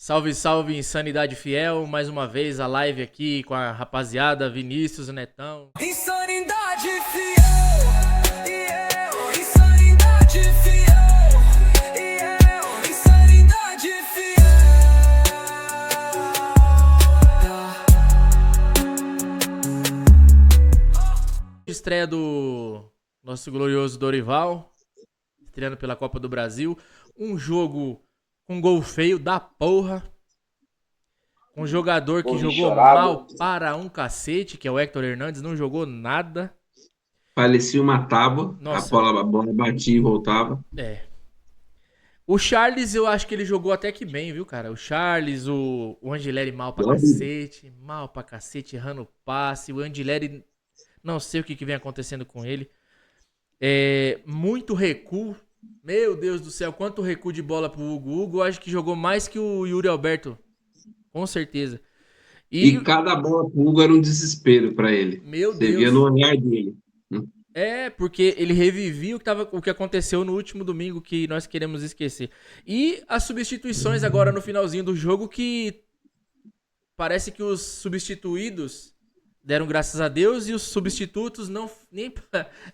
Salve, salve, Insanidade Fiel. Mais uma vez a live aqui com a rapaziada Vinícius, Netão. Insanidade fiel, insanidade fiel, insanidade fiel. Estreia do nosso glorioso Dorival, estreando pela Copa do Brasil. Um jogo com gol feio da porra. Um jogador que Gol jogou chorado. mal para um cacete, que é o Héctor Hernandes, não jogou nada. Parecia uma tábua, Nossa, a bola batia e voltava. é. O Charles, eu acho que ele jogou até que bem, viu, cara? O Charles, o Angileri mal pra cacete, errando passe. O Angileri, não sei o que vem acontecendo com ele. Muito recuo. Meu Deus do céu, quanto recuo de bola pro Hugo. O Hugo acho que jogou mais que o Yuri Alberto, com certeza. E E, cada bola pro Hugo era um desespero para ele. meu Você via no Deus, olhar dele. porque ele revivia o que aconteceu no último domingo que nós queremos esquecer. E as substituições agora no finalzinho do jogo que parece que os substituídos deram graças a Deus e os substitutos não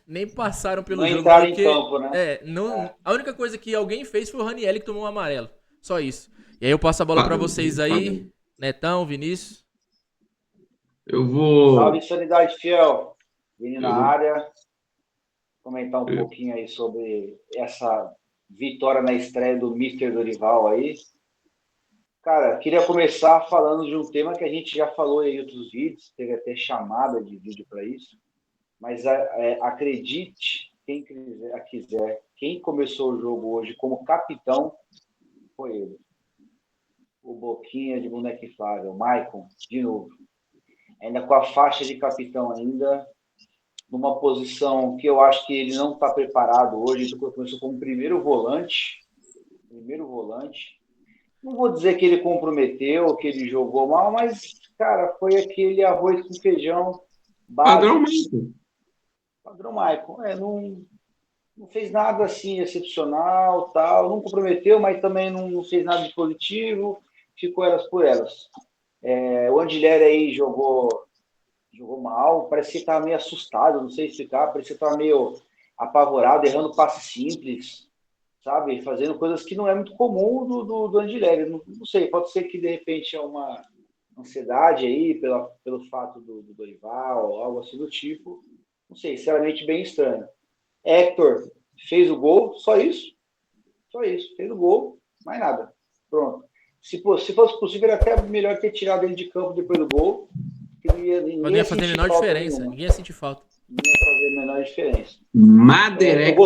nem passaram pelo Não jogo entraram em porque campo, né? a única coisa que alguém fez foi o Ranielli que tomou um amarelo. Só isso. E aí eu passo a bola pra vocês aí, Netão, Vinícius. Eu vou. Salve, Insanidade Fiel. Vini na Eu, área. Comentar um eu, pouquinho aí sobre essa vitória na estreia do Mister Dorival aí. Cara, queria começar falando de um tema que a gente já falou em outros vídeos, teve até chamada de vídeo para isso, mas acredite quem quiser, quem começou o jogo hoje como capitão foi ele. O Boquinha de boneca inflável, o Maicon, de novo. Ainda com a faixa de capitão ainda, numa posição que eu acho que ele não está preparado hoje. Ele começou como primeiro volante. Não vou dizer que ele comprometeu, que ele jogou mal, mas, cara, foi aquele arroz com feijão padrão básico, mesmo. padrão Maicon. Não fez nada assim excepcional, tal, não comprometeu, mas também não fez nada de positivo, ficou elas por elas. O Angileri aí jogou mal, parecia que estava meio assustado, não sei explicar, parecia que estava meio apavorado, errando passe simples, sabe? Fazendo coisas que não é muito comum do Angileri. Não sei, pode ser que de repente é uma ansiedade aí pelo fato do Dorival, algo assim do tipo. Não sei, sinceramente bem estranho. Héctor fez o gol, só isso, fez o gol, mais nada. Pronto. Se fosse possível, era até melhor ter tirado ele de campo depois do gol, que Mas ninguém não ia ia fazer a sentir menor falta diferença, nenhuma. ninguém ia sentir falta. Não ia fazer a menor diferença. Eu Madereco.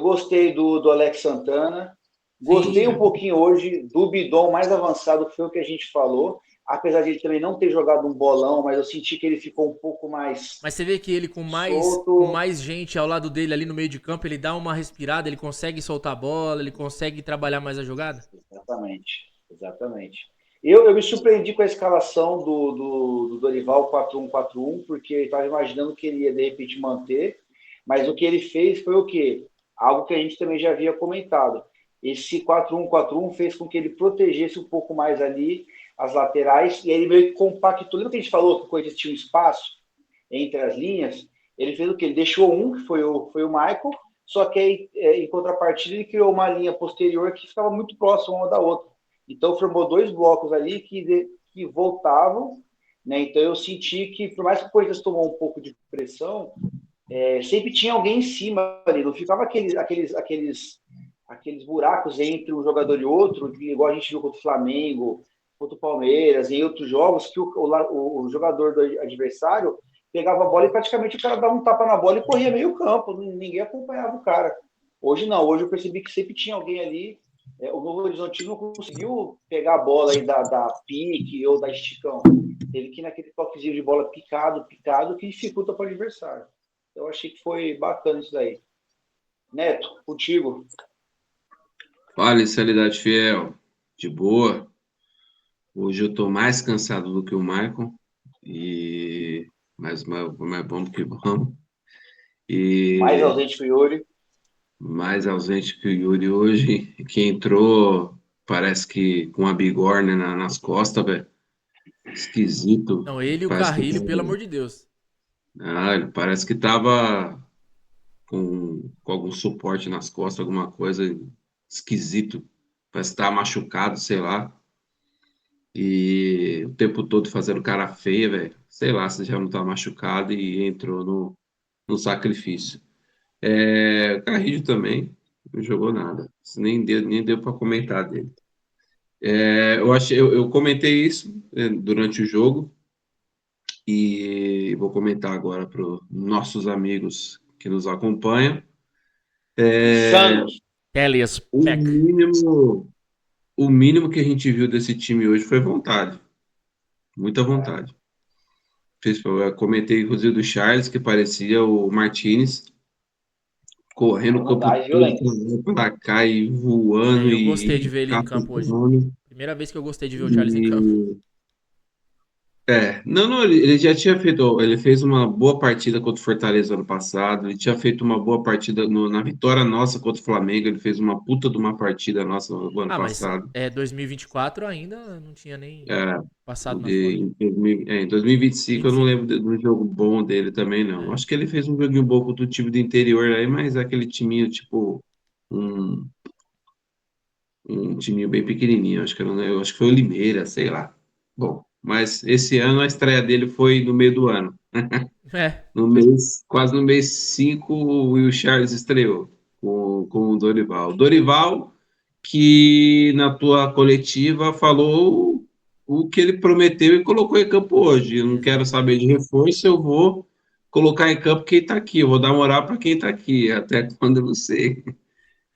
gostei do Alex Santana. Gostei um Sim. pouquinho hoje do Bidon mais avançado, que foi o que a gente falou. Apesar de ele também não ter jogado um bolão, mas eu senti que ele ficou um pouco mais Mas você vê que ele com solto. mais gente ao lado dele ali no meio de campo, ele dá uma respirada, ele consegue soltar a bola, ele consegue trabalhar mais a jogada? Exatamente. Eu me surpreendi com a escalação do Dorival 4-1-4-1, porque eu estava imaginando que ele ia, de repente, manter, mas o que ele fez foi o quê? Algo que a gente também já havia comentado. Esse 4-1-4-1 fez com que ele protegesse um pouco mais ali as laterais, e ele meio que compactou. Lembra que a gente falou que o Corinthians tinha um espaço entre as linhas? Ele fez o quê? Ele deixou um, que foi o Michael, só que aí, em contrapartida, ele criou uma linha posterior que ficava muito próxima uma da outra. Então, formou dois blocos ali que voltavam, né? Então, eu senti que, por mais que o Corinthians tomou um pouco de pressão, sempre tinha alguém em cima ali, não ficava aqueles buracos entre um jogador e outro, igual a gente viu contra o Flamengo, contra o Palmeiras, em outros jogos, que o jogador do adversário pegava a bola e praticamente o cara dava um tapa na bola e corria meio campo, ninguém acompanhava o cara. Hoje não, hoje eu percebi que sempre tinha alguém ali. O Novo Horizonte não conseguiu pegar a bola aí da pique ou da esticão. Teve que ir naquele toquezinho de bola picado, que dificulta para o adversário. Eu achei que foi bacana isso daí. Neto, contigo. Fala, Insanidade Fiel. De boa. Hoje eu tô mais cansado do que o Maicon. Mais bom do que vamos. Mais E ausente que o Yuri. mais ausente que o Yuri hoje, que entrou parece que com a bigorna nas costas, velho. Esquisito. Não, ele e o Parece que Carrilho, pelo tava, amor de Deus. ele parece que tava com algum suporte nas costas, alguma coisa esquisito. Parece que tava machucado, sei lá. E o tempo todo fazendo cara feia, velho. Sei lá se já não tá machucado e entrou no sacrifício. O Carrillo também não jogou nada. Isso nem deu para comentar dele. Eu comentei isso durante o jogo e vou comentar agora para os nossos amigos que nos acompanham. Insanos. Elias O Peck. mínimo, o mínimo que a gente viu desse time hoje foi vontade, muita vontade. Eu comentei inclusive do Charles, que parecia o Martinez, correndo o Não campo dá, é violento. todo para cá e voando Eu gostei de e ver ele em campo hoje. catando. Primeira vez que eu gostei de ver o Charles em campo. Não, ele já tinha feito, ele fez uma boa partida contra o Fortaleza ano passado, ele tinha feito uma boa partida na vitória nossa contra o Flamengo, ele fez uma puta de uma partida nossa no ano Ah, mas passado. 2024 ainda não tinha nem É, passado na Folha. em 2025 eu não 25. lembro de um jogo bom dele também, não. É. Acho que ele fez um joguinho bom contra o time do interior aí, mas é aquele timinho, tipo, um, um timinho bem pequenininho, eu acho que foi o Limeira, sei lá. Bom, mas esse ano a estreia dele foi no meio do ano. É. Quase no mês 5, o Will Charles estreou com o Dorival. Dorival, que na tua coletiva falou o que ele prometeu e colocou em campo hoje. Eu não quero saber Exatamente. de reforço, eu vou colocar em campo quem está aqui. Eu vou dar moral para quem está aqui, até quando eu não sei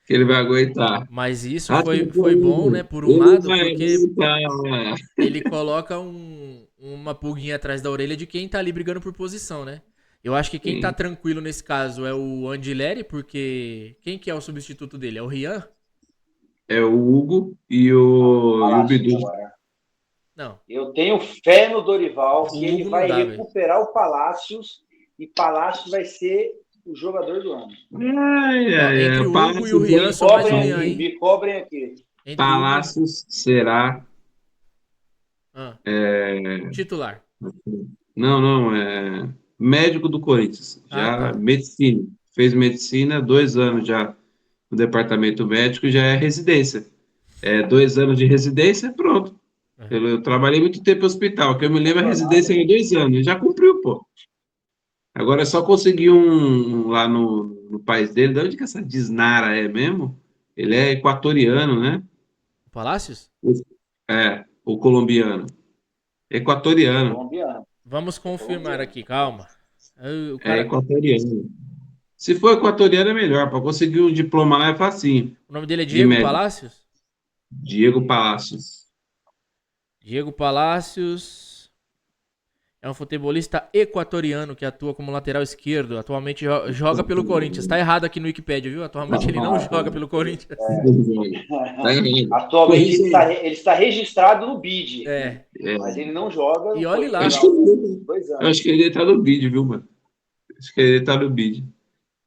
que ele vai aguentar. Mas isso Acho que foi bom, né, por um ele lado, vai porque aguentar. ele coloca uma pulguinha atrás da orelha de quem tá ali brigando por posição, né? Eu acho que quem tá Sim. tranquilo nesse caso é o Andileri, porque quem que é o substituto dele? É o Rian? É o Hugo e o Palácios Bidu. agora. Não, Eu tenho fé no Dorival o que ele Hugo não vai dá, velho. recuperar o Palácios e Palácios vai ser o jogador do ano. Ai, Ó, ai, entre ai. o Hugo e o Palácios, Rian, Me sou mais o cobrem Rian, aqui, hein? me cobrem aqui. Entre o Hugo e... Palácios será. Ah, é, titular. Não, não, médico do Corinthians. Ah, Já tá. medicina. Fez medicina, 2 anos já no departamento médico, já é residência. 2 anos de residência, pronto. É. Eu trabalhei muito tempo no hospital, que eu me lembro a Formado. residência é 2 anos. Já cumpriu, pô. Agora é só conseguir lá no país dele. De onde que essa Disnara é mesmo? Ele é equatoriano, né? O Palácios? O colombiano. Equatoriano. Colombiano. Vamos confirmar Colombiano. aqui, calma. O É cara, equatoriano. Se for equatoriano é melhor. Para conseguir um diploma lá é facinho. o nome dele é De Diego médico. Palácios? Diego Palacios. Diego Palácios é um futebolista equatoriano que atua como lateral esquerdo. Atualmente joga pelo Corinthians. Tá errado aqui no Wikipedia, viu? Atualmente ele não joga pelo Corinthians. Tá errado. Atualmente Corrija aí. ele está registrado no BID, É. mas ele não joga E no olhe Corinthians lá. há uns 2 Eu anos. acho que ele tá no vídeo, viu, mano? Acho que ele tá no vídeo.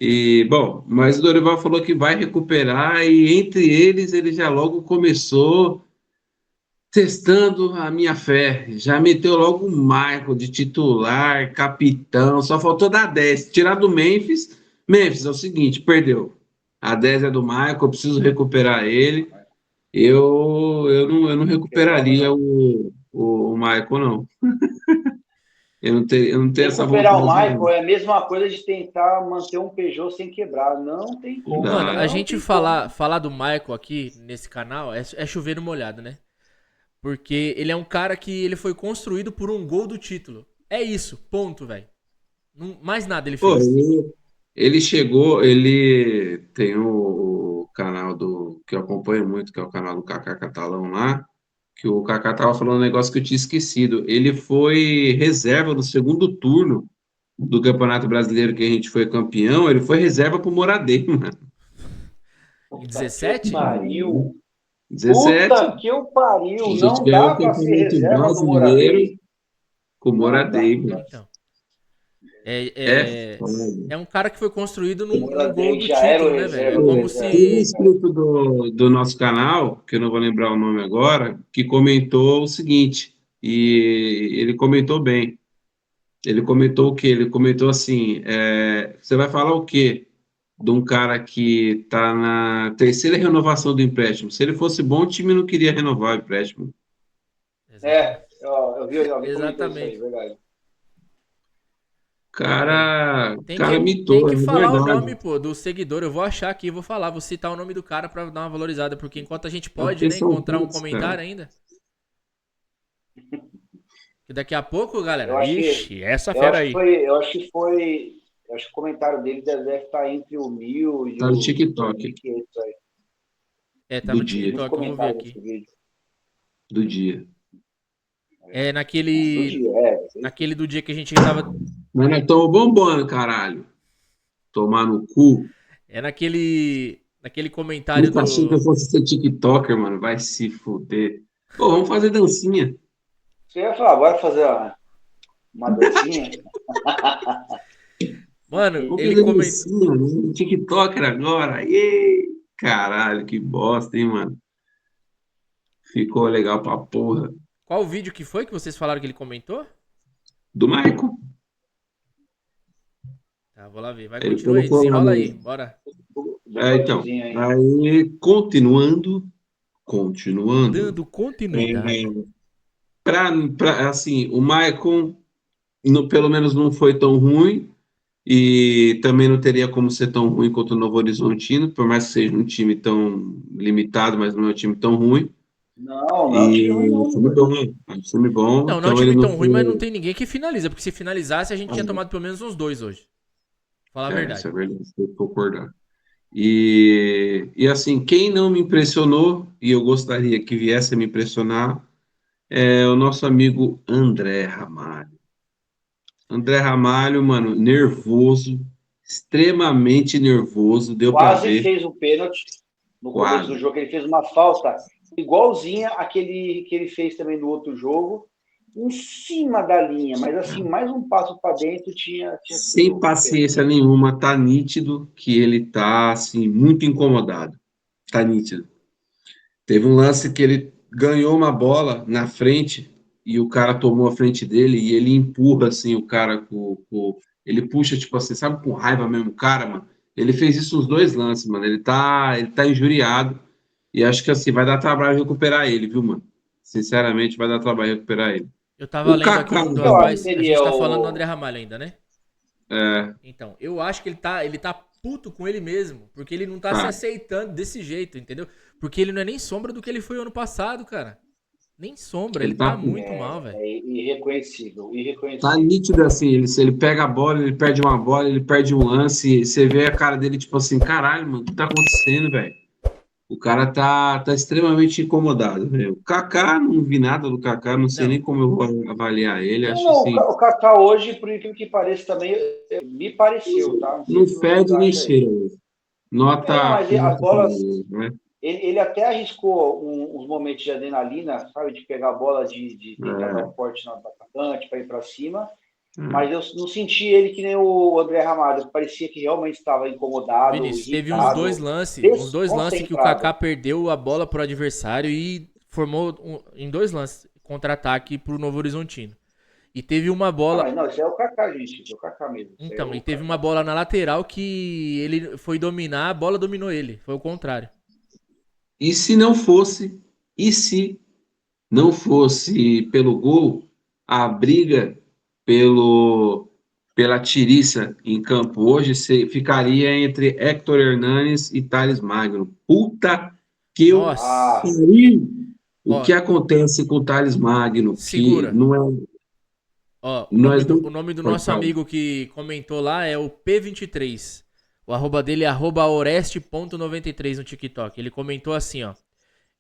E, bom, mas o Dorival falou que vai recuperar e entre eles ele já logo começou testando a minha fé. Já meteu logo o Michael de titular, capitão, só faltou dar 10. Tirar do Memphis. Memphis é o seguinte, perdeu. A 10 é do Michael, eu preciso recuperar ele. Eu não recuperaria o Michael, não. Eu não tenho essa Recuperar o vontade, Michael não. é a mesma coisa de tentar manter um Peugeot sem quebrar. Não tem Não como. Mano, dá. a Não gente tem como. falar do Michael aqui nesse canal é chover no molhado, né? Porque ele é um cara que ele foi construído por um gol do título. É isso, ponto, velho. Mais nada ele Pô, fez. ele chegou, ele tem o canal que eu acompanho muito, que é o canal do Kaká Catalão lá, que o Kaká tava falando um negócio que eu tinha esquecido. Ele foi reserva no segundo turno do Campeonato Brasileiro que a gente foi campeão, ele foi reserva pro Moradei, mano. Em Puta que eu 17? pariu. 17, Puta que eu pariu. a gente Não ganhou o dá pra ser Campeonato reserva do Brasileiro Moradei. com o Não dá. Moradei, mano. Então. É, é, foda. é um cara que foi construído O num gol Moraes do já era o título, né, velho? É reserva do como reserva. Tem um se. inscrito do nosso canal, que eu não vou lembrar o nome agora, que comentou o seguinte, e ele comentou bem. Ele comentou o quê? Ele comentou assim: você vai falar o quê de um cara que está na terceira renovação do empréstimo? Se ele fosse bom, o time não queria renovar o empréstimo. Exatamente. Eu vi alguém comentou isso aí, Exatamente. verdade. Aí. O cara Tem mitou, é que falar o nome, verdade. pô, do seguidor. Eu vou achar aqui, eu vou falar, vou citar o nome do cara pra dar uma valorizada, porque enquanto a gente É pode, porque né, são encontrar um poucos, cara. comentário ainda, que daqui a pouco, galera, Eu acho que, ixi, essa eu fera acho que aí. foi, eu acho que foi, eu acho que o comentário dele deve estar entre o 1000 e Tá no os TikTok 2500 aí. É, tá do no dia, Nos TikTok, eu vou ver comentários aqui. desse vídeo. do dia. É Do naquele, dia, naquele do dia que a gente tava, Mas nós estamos bombando, caralho. Tomar no cu. naquele comentário Nunca achei que eu do, fosse ser TikToker, mano. Vai se fuder. Pô, vamos fazer dancinha. Você ia falar, bora fazer uma dancinha? mano, Vamos ele fazer comentou, dancinha, né? TikToker agora. Ih, caralho, que bosta, hein, mano. Ficou legal pra porra. qual o vídeo que foi que vocês falaram que ele comentou? Do Michael. Tá, vou lá ver. Vai, Ele continua aí, colocou lá desenrola aí, no. bora. Do Então. banhozinho aí. Aí, continuando. Dando continuidade. É, assim, o Michael, pelo menos não foi tão ruim. E também não teria como ser tão ruim quanto o Novo Horizontino, por mais que seja um time tão limitado, mas não é um time tão ruim. Não é um time ruim E não, time velho. bom, é um time bom. Não, não é um Então ele time não tão ruim, mas não foi. tem ninguém que finaliza, porque se finalizasse a gente tinha tomado pelo menos uns dois hoje. Falar a Isso verdade. é verdade, tem que concordar. E assim, quem não me impressionou, e eu gostaria que viesse a me impressionar, é o nosso amigo André Ramalho. André Ramalho, mano, nervoso, extremamente nervoso, deu para Quase ver, fez um pênalti no começo do quase. jogo. Ele fez uma falta igualzinha àquele que ele fez também no outro jogo, em cima da linha, mas assim, mais um passo para dentro tinha sido Sem um pênalti. paciência nenhuma, tá nítido que ele tá assim muito incomodado. Tá nítido. Teve um lance que ele ganhou uma bola na frente e o cara tomou a frente dele e ele empurra assim o cara ele puxa tipo assim, sabe, com raiva mesmo o cara, mano. Ele fez isso nos dois lances, mano. Ele tá injuriado e acho que assim vai dar trabalho recuperar ele, viu, mano? Sinceramente, vai dar trabalho recuperar ele. Eu tava O lendo aqui o Kaká, nome do Quem eu acho que rapaz, a gente seria tá falando do o. André Ramalho ainda, né? é, Então, eu acho que ele tá puto com ele mesmo, porque ele não tá se tá. aceitando desse jeito, entendeu? Porque ele não é nem sombra do que ele foi ano passado, cara. Nem sombra, ele Ele tá tá muito mal, velho. É irreconhecível, Tá irreconhecível. nítido assim, se ele pega a bola, ele perde uma bola, ele perde um lance, você vê a cara dele tipo assim, caralho, mano, o que tá acontecendo, velho? O cara tá extremamente incomodado, velho. O Kaká, não vi nada do Kaká, não sei nem Não, como eu vou avaliar ele, Não, acho não, assim, o Kaká hoje, por incrível que pareça, também me pareceu, tá? Não sei não se vocês fede nem acham aí. cheira, velho. Nota Mas as 4 pra bolas, ele, né? ele até arriscou uns momentos de adrenalina, sabe? De pegar a bola, de tentar dar um corte no atacante para ir para cima. É. Mas eu não senti ele que nem o André Ramalho. Parecia que realmente estava incomodado, Vinícius, teve uns irritado, dois lances que o Kaká desconcentrado. perdeu a bola pro adversário e formou em dois lances contra-ataque pro Novo Horizontino. E teve uma Ah, bola, mas não, isso é o Kaká, gente. Isso é o Kaká mesmo. Isso é então, e o teve uma Kaká. bola na lateral que ele foi dominar, a bola dominou ele, foi o contrário. E se não fosse, e se não fosse pelo gol, a briga pelo, pela tiriça em campo hoje ficaria entre Héctor Hernanes e Thales Magno. Puta que eu Ah, Nossa. pariu! O Ó, que acontece com o Thales Magno? Que segura. não é. Ó, Nós não. o nome do Pode nosso falar. amigo que comentou lá é o P23. O arroba dele é arroba oreste.93 no TikTok. Ele comentou assim, ó.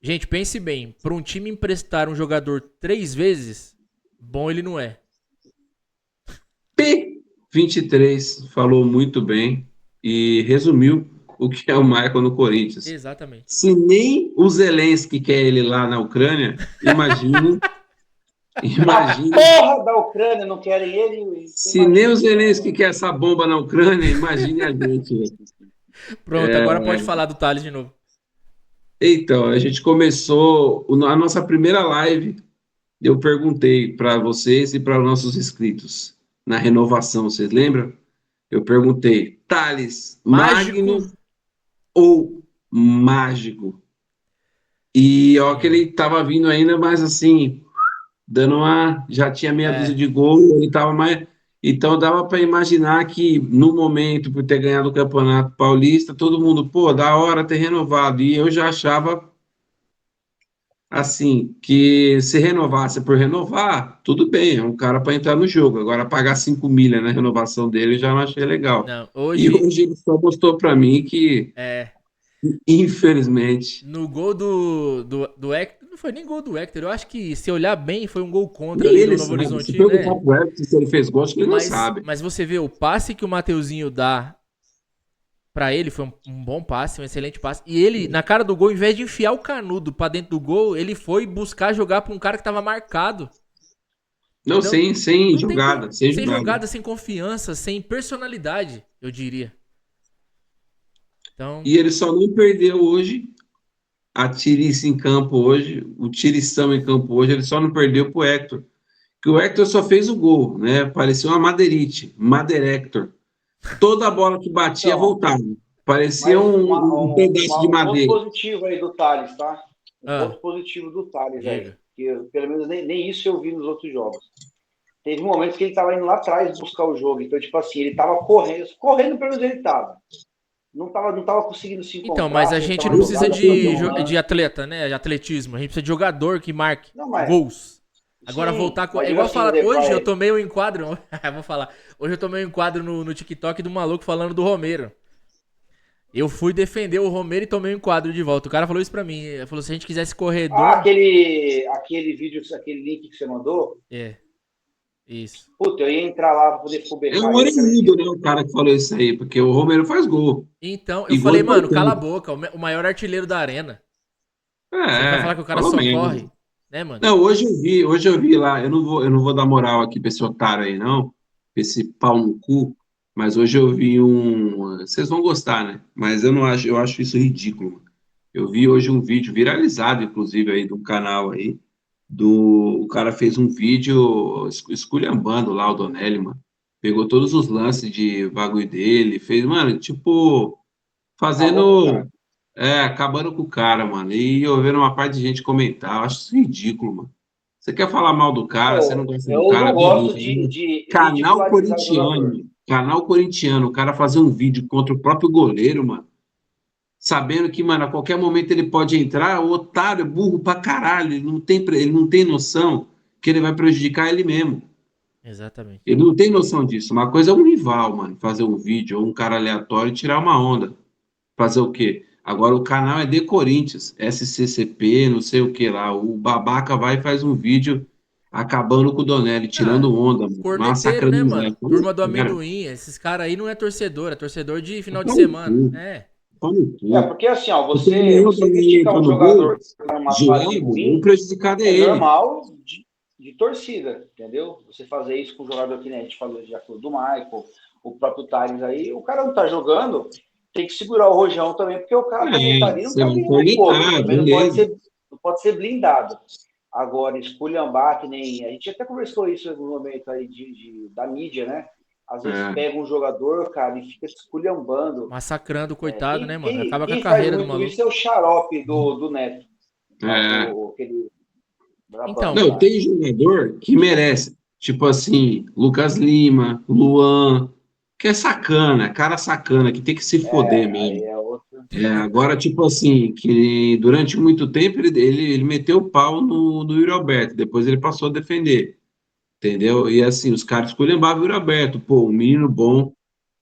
Gente, pense bem, para um time emprestar um jogador 3 vezes, bom ele não é. P23 falou muito bem e resumiu o que é o Michael no Corinthians. Exatamente. Se nem o Zelensky quer ele lá na Ucrânia, imagine A Imagine, porra da Ucrânia não querem ele. Você se nem o imagina. Zelensky quer essa bomba na Ucrânia, imagine a gente, velho. Pronto, agora pode falar do Thales de novo. Então, a gente começou a nossa primeira live. Eu perguntei para vocês e para os nossos inscritos na renovação, vocês lembram? Eu perguntei, Thales, Mágico. Magno ou mágico? E ó, que Sim. ele tava vindo ainda, mas assim, dando uma. Já tinha meia dúzia É. de gol, ele tava mais. Então dava para imaginar que no momento, por ter ganhado o Campeonato Paulista, todo mundo, pô, da hora ter renovado. E eu já achava assim, que se renovasse por renovar, tudo bem, é um cara para entrar no jogo. Agora, pagar 5 milha na renovação dele, eu já não achei legal. Não, E hoje hoje ele só mostrou para mim que, é. infelizmente, No gol do Hector, não foi nem gol do Hector. Eu acho que, se olhar bem, foi um gol contra nem ali do ele Novo sabe. Se Horizontino, perguntar né? pro Everton se ele fez gol, acho que ele não Mas, sabe. mas você vê o passe que o Mateuzinho dá pra ele, foi um bom passe, um excelente passe. E ele, na cara do gol, ao invés de enfiar o canudo pra dentro do gol, ele foi buscar jogar pra um cara que tava marcado. Não, Entendeu? sem Não tem jogada, sem sem jogada. jogada, sem confiança, sem personalidade, eu diria. Então, E ele só não perdeu hoje a tiriça em campo hoje, o tirição em campo hoje, ele só não perdeu pro Hector. Que o Hector só fez o gol, né? Parecia uma madeirite, Mader Hector. Toda bola que batia Então, voltava. Parecia mas um pedaço de um ponto madeira. positivo aí do Thales, tá? Um ah, ponto positivo do Thales aí. diga. Que pelo menos nem isso eu vi nos outros jogos. Teve momentos que ele estava indo lá atrás buscar o jogo. Então, tipo assim, ele estava correndo pelo menos ele estava. Não tava conseguindo se Então, mas encontrar, a acertar gente uma não precisa jogada, foi de errando. atleta, né? De atletismo. A gente precisa de jogador que marque Não, mas gols. Agora sim, voltar com. mas É digo igual assim, falar. Hoje eu vai. tomei um enquadro. Vou falar. Hoje eu tomei um enquadro no TikTok do maluco falando do Romero. Eu fui defender o Romero e tomei um enquadro de volta. O cara falou isso pra mim. Ele falou: se a gente quisesse Ah, corredor. aquele vídeo, aquele link que você mandou, É, isso. puta, eu ia entrar lá para poder É fubecar um ele, cara, eu orelhudo, né? esqueci. O cara que falou isso aí, porque o Romero faz gol. Então, eu E gol falei, mano, cala a importante. boca. O maior artilheiro da arena. Você vai falar É, que o cara falou só mesmo. corre? Né, mano? Não, hoje eu vi lá, eu não vou dar moral aqui pra esse otário aí, não, pra esse pau no cu, mas hoje eu vi um. Vocês vão gostar, né? Mas eu não acho, eu acho isso ridículo, mano. Eu vi hoje um vídeo viralizado, inclusive, aí, de um canal aí, o cara fez um vídeo esculhambando lá o Donelli, mano. Pegou todos os lances de bagulho dele, fez, mano, tipo, Acabou com o cara. fazendo. Acabando com o cara, mano. E eu vendo uma parte de gente comentar, eu acho isso ridículo, mano. Você quer falar mal do cara, você não gosta do Eu cara, não gosto beleza. de Canal ridicularizar jogador. corintiano, canal corintiano, o cara fazer um vídeo contra o próprio goleiro, mano. Sabendo que, mano, a qualquer momento ele pode entrar, o otário, é burro pra caralho, ele não tem noção que ele vai prejudicar ele mesmo. Exatamente. Ele não tem noção disso. Uma coisa é um rival, mano, fazer um vídeo, ou um cara aleatório e tirar uma onda. Fazer o quê? Agora o canal é de Corinthians, SCCP, não sei o que lá. O babaca vai e faz um vídeo acabando com o Donelli, Ah, tirando onda, mano, corneteiro, massacrando né, o moleque. mano? Turma do Cara, amendoim. Esses caras aí não é torcedor, é torcedor de final de pau no semana. cu, É. pau no cu. Porque assim, ó, Porque você, amanhã o você Donelli criticar entra um no gol, jogador numa fase zoado, o ruim prejudicado é é ele. normal de torcida, entendeu? Você fazer isso com o jogador que nem a gente falou, já falou do Michael, o próprio Thales aí, o cara não tá jogando, tem que segurar o rojão também, porque o cara também tá ali, não Você tá vai ganhando pouco, cornetar, também beleza. não pode ser blindado. Agora, esculhambar, que nem. A gente até conversou isso em algum momento aí da mídia, né? Às vezes É, pega um jogador, cara, e fica esculhambando. Massacrando o coitado, né, mano? Quem, Acaba com a quem faz carreira do muito maluco. isso é o xarope do Neto, lá, é. aquele Então, brabão Não, lá. tem jogador que merece. Tipo assim, Lucas Lima, Luan, que é sacana, cara sacana, que tem que se foder Aí mesmo. é outro. Agora, tipo assim, que durante muito tempo ele meteu o pau no Yuri Alberto, depois ele passou a defender, entendeu? E assim, os caras esculhambavam o Yuri Alberto, pô, um menino bom,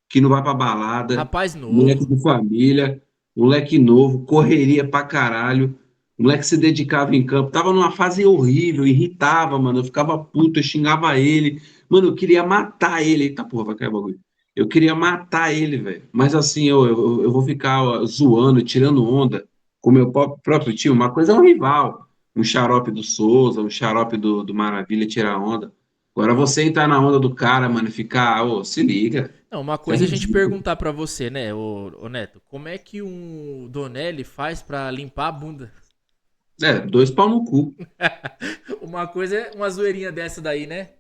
que não vai pra balada, rapaz moleque novo. de família, moleque novo, correria pra caralho, moleque se dedicava em campo, tava numa fase horrível, irritava, mano, eu ficava puto, eu xingava ele, mano, eu queria matar ele, eita porra, vai cair o bagulho. Eu queria matar ele, velho. Mas assim, eu vou ficar ó, zoando, tirando onda com o meu próprio time. Uma coisa é um rival. um xarope do Souza, um xarope do Maravilha tirar onda. Agora você entrar na onda do cara, mano, e ficar, ô, se liga. Não, uma Isso é coisa é a gente ridículo. perguntar pra você, né, ô Neto, como é que um Donelli faz pra limpar a bunda? É, 2 pau no cu. Uma coisa é uma zoeirinha dessa daí, né?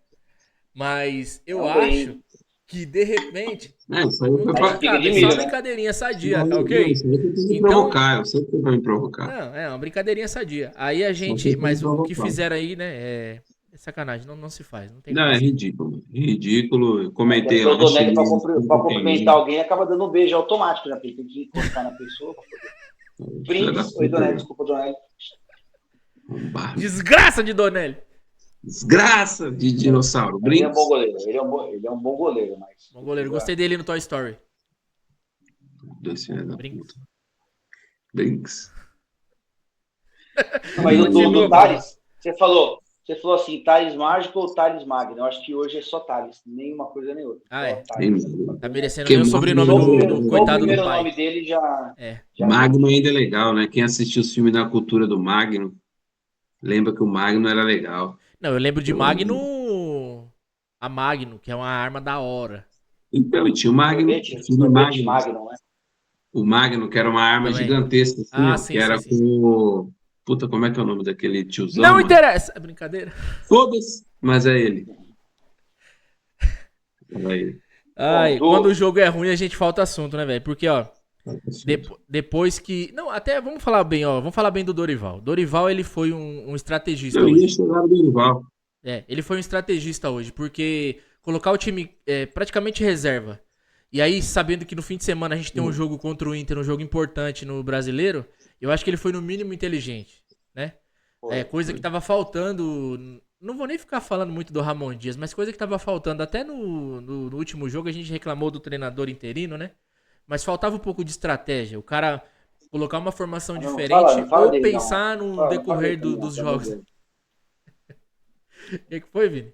Mas eu acho Também. que, de repente, Isso aí não foi tem Mas pra... espiga nada, de é só uma milho, né? brincadeirinha sadia, tá Não, ok? isso aí foi pra me Então, provocar, eu sei que foi pra me provocar. não, é uma brincadeirinha sadia. Aí a Só gente, foi pra me mas o que provocar. fizeram aí, né, é sacanagem, não se faz, não tem Não, é condição. ridículo, mano. Ridículo. Eu Até comentei porque o lá, Donelli, xinguei para tudo que é cumprimentar ele. alguém, acaba dando um beijo automático, né? Porque ele tem que encostar na pessoa. Filha da Brinks. Oi, puta, Donelli, mano. desculpa, Donelli. Arrombado. Desgraça de Donelli! Desgraça de dinossauro. Mas ele é um bom Brinks. goleiro. Ele é um bom goleiro, mas Bom goleiro, gostei dele no Toy Story. 2 filhos da puta. Brinks. Brinks. Não, mas do Continua, Paulo. Thales, você falou assim, Thales Mágico ou Thales Magno? Eu acho que hoje é só Thales, nenhuma coisa nem outra. Ah, é. Só Tem Thales. nada. Tá merecendo Porque nem o sobrenome do Só o coitado do primeiro pai. nome dele É. já Magno ainda é legal, né? Quem assistiu os filmes da cultura do Magno, lembra que o Magno era legal. Não, eu lembro de Eu- Magno. A Magno, que é uma arma da hora. Então, e tinha o Magno, o filme sorvete Magno. Magno, né? O Magno, que era uma arma Também. gigantesca, assim, Ah, ó, sim, que era sim, sim. com o... Puta, como é que é o nome daquele tiozão, Não mano? interessa! É brincadeira. Foda-se, mas é ele. Era ele. Ai, Bom, quando o jogo é ruim, a gente falta assunto, né, velho? Porque, ó, Absurdo. depois que. Não, até vamos falar bem, ó. Vamos falar bem do Dorival. Dorival, ele foi um estrategista Eu ia hoje. chegar no Dorival. É, ele foi um estrategista hoje, porque colocar o time praticamente reserva. E aí, sabendo que no fim de semana a gente tem um jogo contra o Inter, um jogo importante no brasileiro, eu acho que ele foi no mínimo inteligente, né? Coisa que tava faltando. Não vou nem ficar falando muito do Ramon Dias, mas coisa que tava faltando. Até no último jogo a gente reclamou do treinador interino, né? Mas faltava um pouco de estratégia. O cara colocar uma formação Não diferente fala ou dele, não. pensar no Não fala decorrer dele, não, dos pelo amor jogos. de O Deus. que foi, Vini?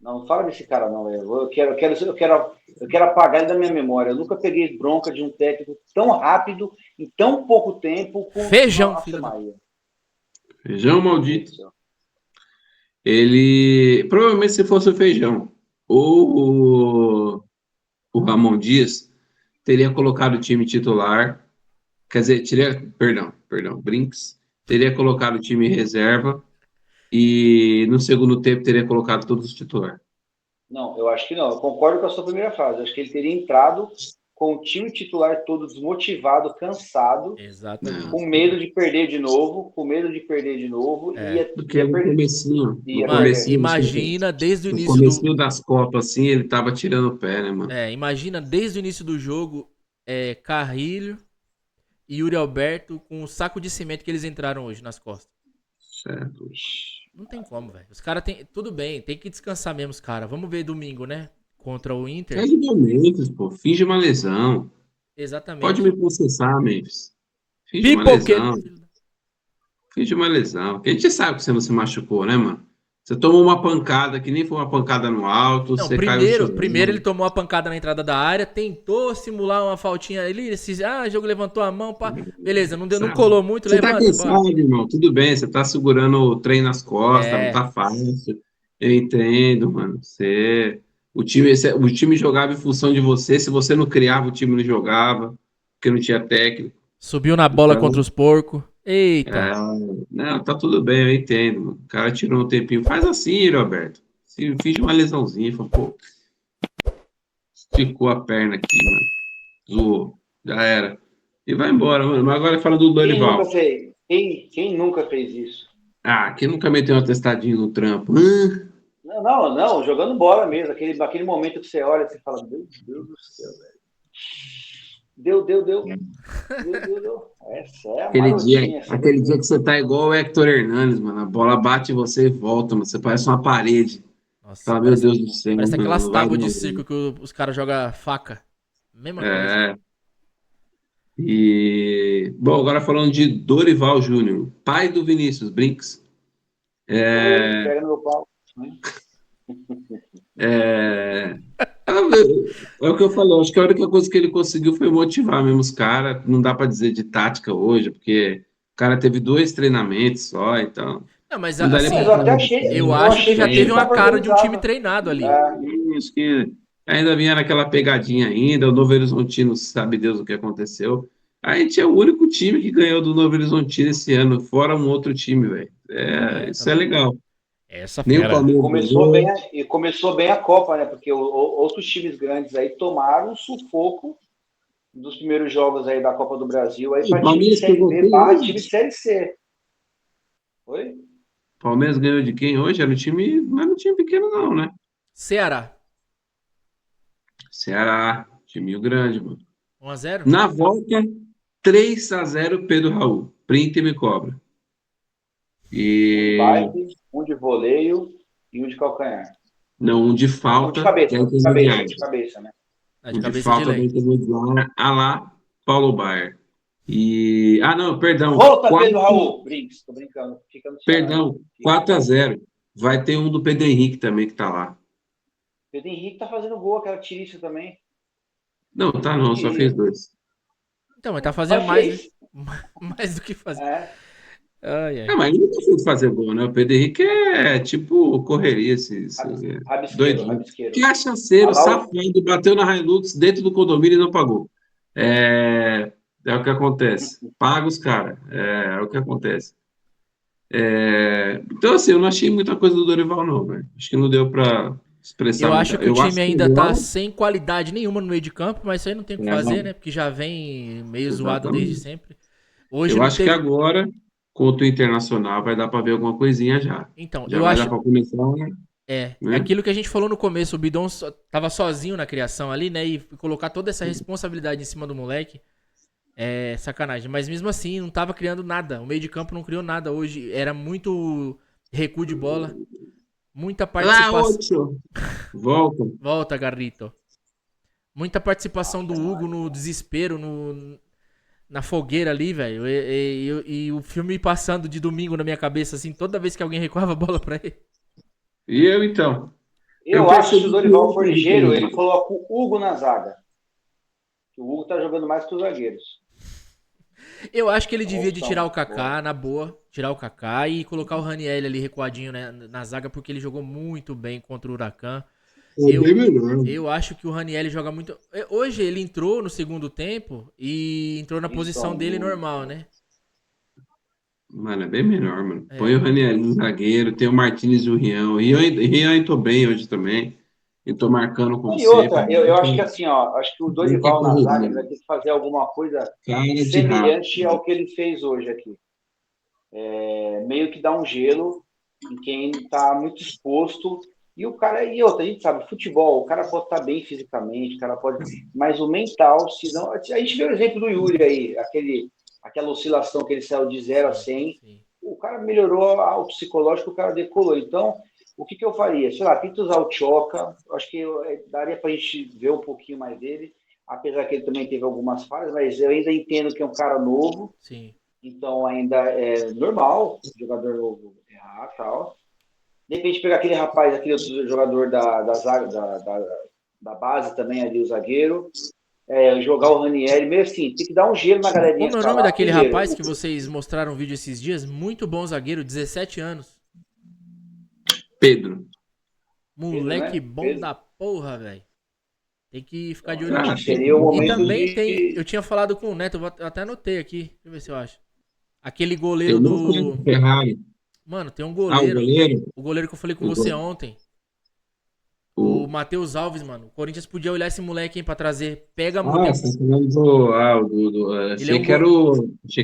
Não fala desse cara, não, velho. Eu quero apagar ele da minha memória. Eu nunca peguei bronca de um técnico tão rápido, em tão pouco tempo, com Feijão, Nossa, filho da... Maria. Feijão Meu Deus maldito. do céu. Ele... Provavelmente se fosse o Feijão ou o Ramon Dias, teria colocado o time titular. Quer dizer, perdão, Brinks. Teria colocado o time em reserva e no segundo tempo teria colocado todos os titulares. Não, eu acho que não. Eu concordo com a sua primeira frase. Eu acho que ele teria entrado com o time titular todo desmotivado, cansado, Exatamente. Não. com medo de perder de novo, É. Porque no comecinho, Ia no Mano, comecinho, imagina desde o no início do. comecinho das Copas, assim, ele tava tirando o pé, né, mano? Imagina desde o início do jogo, Carrilho e Yuri Alberto com o saco de cimento que eles entraram hoje nas costas. Certo. Não tem como, velho. Os caras tem. Tudo bem, tem que descansar mesmo os caras. Vamos ver domingo, né? Contra o Inter. É de momentos, pô. Finge uma lesão. Pode Exatamente. me processar, Memphis. Finge uma Pipoqueiro. lesão. Finge uma lesão. Porque a gente sabe que você não se machucou, né, mano? Você tomou uma pancada que nem foi uma pancada no alto, Não, você caiu chorando. primeiro ele tomou a pancada na entrada da área, tentou simular uma faltinha ali, o jogo levantou a mão, pá. Beleza, não deu, não colou muito, Você tá levanta, bora. cansado, irmão. Tudo bem, você tá segurando o trem nas costas, não É. tá fácil. Eu entendo, mano. O time jogava em função de você. Se você não criava, o time não jogava, porque não tinha técnico. Subiu na bola Então, contra os porcos. Eita. não, tá tudo bem, eu entendo, mano. O cara tirou um tempinho. Faz assim, Roberto. Se finge uma lesãozinha, fala, pô, esticou a perna aqui, mano. Zoou. Já era. E vai embora, mano. Mas agora fala do Dorival. Quem nunca fez isso? Ah, quem nunca meteu um atestadinho no trampo? Não, jogando bola mesmo. Aquele momento que você olha e você fala, meu Deus do céu, velho. Deu. Essa é a Aquele dia que você tá igual o Hector Hernanes, mano. A bola bate em você e volta, mano. Você parece uma parede. Nossa, Fala, meu Deus do céu. parece mano, aquelas não vai tábuas de não. circo que os caras jogam faca. Mesma coisa. É. E... Bom, agora falando de Dorival Júnior, pai do Vinícius Brinks. Pega no meu pau. É o que eu falei, acho que a única coisa que ele conseguiu foi motivar mesmo os caras. Não dá pra dizer de tática hoje, porque cara teve 2 treinamentos só, então. Não, mas Não dá nem assim, Mas pra eu até falar achei, eu eu acho que achei que já o time teve uma estava cara de um time organizado. treinado ali. Acho que ainda vinha naquela pegadinha ainda, o Novo Horizontino sabe Deus o que aconteceu. A gente é o único time que ganhou do Novo Horizontino esse ano, fora um outro time, velho. É, tá Isso é vendo? legal. Essa Nem o fera. Palmeiras ganhou. E começou bem a Copa, né? Porque outros times grandes aí tomaram um sufoco dos primeiros jogos aí da Copa do Brasil aí O para time de Palmeiras Série pegou B quem barra hoje? time de Série C. Oi? O Palmeiras ganhou de quem hoje? Era um time, não era um time pequeno não, né? Ceará, Ceará, time grande, mano. 1-0. Na volta, 3-0 Pedro Raul. Print e me cobra. Um de E bike, um de voleio e um de calcanhar. não, um de Um de falta da cabeça, intermediária. de cabeça, né? Ah, de Um de cabeça de falta da lei. intermediária, a lá, Paulo Baier. E. Ah, não, perdão. Volta, Pedro Raul! Brinks, tô brincando. Fica no Ceará. Perdão, 4-0. Vai ter um do Pedro Henrique também que tá lá. Pedro Henrique tá fazendo gol, aquela tirista também. Não, tá não, só fez Queria. 2. Então, mas tá fazendo Mas mais, né? fez. Mais do que fazer. É, Ai, É, ai. mas ele nunca foi fazer gol, né? O Pedro Henrique é tipo correria, rabisqueiro, doidinho. rabisqueiro. Cachaceiro, Ah lá o safado, bateu na Hilux dentro do condomínio e não pagou. É o que acontece. Paga os caras. É o que acontece. Então, assim, eu não achei muita coisa do Dorival, não, velho. Acho que não deu pra expressar Eu muita. acho que o Eu time acho que ainda tá agora. sem qualidade nenhuma no meio de campo, mas isso aí não tem o que fazer, né? Porque já vem meio zoado desde Exatamente. sempre. Hoje Eu não acho que teve. agora, contra o Internacional, vai dar pra ver alguma coisinha já. Então, Já eu vai dar acho. pra começar, É né? aquilo que a gente falou no começo, o Bidon tava sozinho na criação ali, né? E colocar toda essa responsabilidade em cima do moleque é sacanagem. Mas mesmo assim, não tava criando nada. O meio de campo não criou nada hoje. Era muito recuo de bola, muita Lá, participação. Ocho! Volta. Volta, Garrito. Muita participação do Hugo no desespero, na fogueira ali, velho. E o filme passando de domingo na minha cabeça, assim, toda vez que alguém recuava a bola pra ele. E eu, então? Eu Eu acho que se o percebi que Dorival for ontem ele ligeiro, ele tem. coloca o Hugo na zaga. O Hugo tá jogando mais que os zagueiros. Eu acho que ele É uma devia de tirar opção o boa. Kaká, na boa. Tirar o Kaká e colocar o Raniel ali recuadinho, né, na zaga, porque ele jogou muito bem contra o Huracan. É bem Eu, melhor. eu acho que o Raniel joga muito. Hoje ele entrou no segundo tempo e entrou na posição Isso, dele normal, né? Mano, é bem melhor, mano. Põe o É. Raniel no zagueiro, tem o Martinez e o Rian. O Rian entrou bem hoje também. Eu tô marcando como e sempre. outra, eu acho que assim, ó, acho que o Muita Dorival na zaga correria. ele vai ter que fazer alguma coisa Cara de rato. semelhante ao que ele fez hoje aqui. Meio que dá um gelo em quem está muito exposto. E o cara, e outra, a gente sabe, futebol, o cara pode estar bem fisicamente, o cara pode. Mas o mental, se não. A gente vê o exemplo do Yuri aí, aquela oscilação que ele saiu de 0 a 100. Sim. O cara melhorou o psicológico, o cara decolou. Então, o que eu faria? Sei lá, tenta usar o Tchoca, acho que daria para a gente ver um pouquinho mais dele, apesar que ele também teve algumas falhas, mas eu ainda entendo que é um cara novo, Sim. então ainda é normal jogador novo errar e tal. De repente pegar aquele rapaz, aquele outro jogador da base também ali, o zagueiro, jogar o Ranieri, meio assim, tem que dar um gelo na galerinha Como que é o tá nome lá. daquele Primeiro, rapaz que vocês mostraram um vídeo esses dias? Muito bom zagueiro, 17 anos. Pedro. Pedro, Moleque né? bom Pedro. da porra, velho. Tem que ficar de Então, olho eu acho Ah, que nisso. seria o E momento também tem. de. Eu tinha falado com o Neto, eu até anotei aqui. Deixa eu ver se eu acho. Aquele goleiro eu não conheço do. o Ferrari. Mano, tem um Ah, o goleiro. goleiro? O goleiro que eu falei com O, você go- ontem. O o... Matheus Alves, mano. O Corinthians podia olhar esse moleque, hein, pra trazer. Pega muito. Ah, você tá falando do. Ele é Achei um que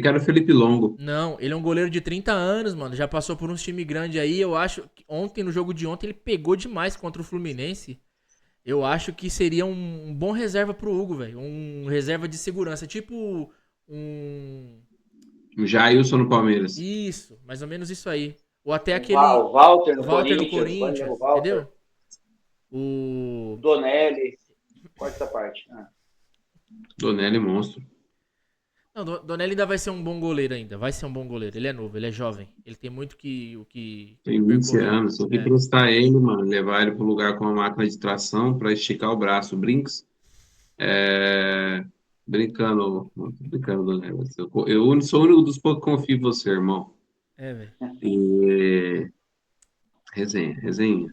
era o Felipe Longo. Não, ele é um goleiro de 30 anos, mano. Já passou por uns times grandes aí. Eu acho que ontem, no jogo de ontem, ele pegou demais contra o Fluminense. Eu acho que seria um bom reserva pro Hugo, velho. Um reserva de segurança. Tipo um. O Jailson no Palmeiras. Isso, mais ou menos isso aí. Ou até O aquele Walter no Walter no Corinthians, pode levar o Corinthians, Walter. entendeu? O. Donelli, corta essa parte. Donelli monstro. Não, Donelli ainda vai ser um bom goleiro ainda. Vai ser um bom goleiro. Ele é novo, ele é jovem. Ele tem muito o que Tem 20 percorrer. anos. Só que É. emprestar ele, mano, levar ele pro lugar com uma máquina de tração para esticar o braço, Brinks. Brincando, tô brincando, Dona Emerson. Eu sou o único dos poucos que confio em você, irmão. É, velho. E resenha, resenha.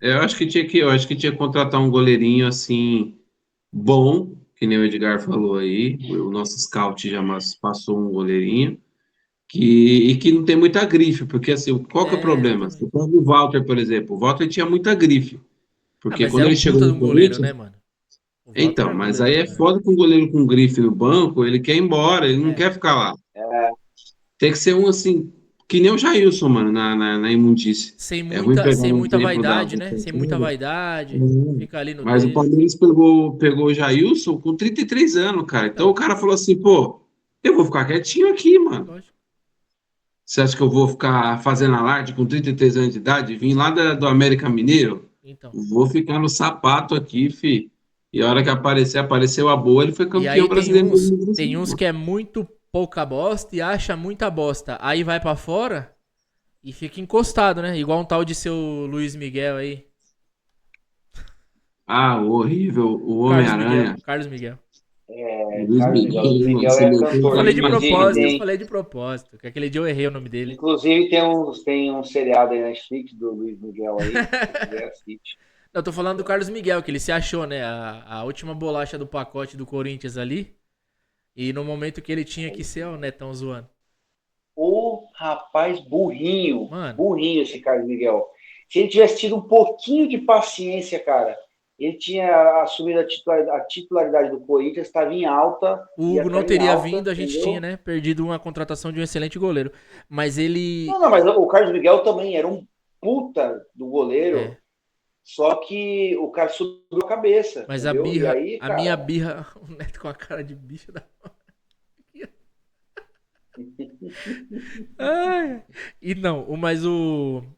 Eu acho que tinha que contratar um goleirinho assim bom, que nem o Edgar falou aí. O nosso scout já passou um goleirinho e que não tem muita grife, porque assim, qual que é o É, problema? Você exatamente. pega o Walter, por exemplo. O Walter tinha muita grife, Ah, porque mas quando é ele um chegou puta de no um goleiro, Corinthians, né, mano? O Walter então, é mas goleiro aí pra é caralho. foda com um goleiro com grife no banco, ele quer ir embora, ele não É. quer ficar lá. Tem que ser um assim, que nem o Jailson, mano, na imundície. É ruim pegar Sem um muita exemplo vaidade, do né? Sem muita Santana. vaidade. Hum. Fica ali no Mas o dele. Palmeiras pegou o Jailson com 33 anos, cara. Então o Então, cara falou assim, pô, eu vou ficar quietinho aqui, mano. lógico. Você acha que eu vou ficar fazendo alarde com 33 anos de idade? Vim lá do América Mineiro? Então. Vou ficar no sapato aqui, fi. E a hora que apareceu a boa, ele foi E campeão aí brasileiro em tem uns 2025. que é muito pouca bosta e acha muita bosta. Aí vai pra fora e fica encostado, né? Igual um tal de seu Luiz Miguel aí. Ah, o horrível, o Carlos Miguel. Homem-Aranha. Carlos Miguel. O Luiz Carlos Miguel. Luiz Miguel, mano, Miguel você é meteu o Eu cantor. falei cara de na propósito, eu parede. falei de propósito. Que aquele dia eu errei o nome dele. Inclusive tem um seriado aí na Netflix do Luiz Miguel aí. Se você quiser, assiste. Eu tô falando do Carlos Miguel, que ele se achou, né? A última bolacha do pacote do Corinthians ali. E no momento que ele tinha que ser, ó, o Netão zoando. O rapaz burrinho. Mano, Burrinho esse Carlos Miguel. Se ele tivesse tido um pouquinho de paciência, cara, ele tinha assumido a titularidade do Corinthians, estava em alta, o ia Hugo não estar em teria alta, vindo, a gente tinha, entendeu? né? Perdido uma contratação de um excelente goleiro. Mas ele. Não, mas o Carlos Miguel também era um puta do goleiro, É. só que o cara subiu a cabeça, Mas entendeu? E aí, a minha cara, birra, o Neto com a cara de bicho da. Ai. E não, mas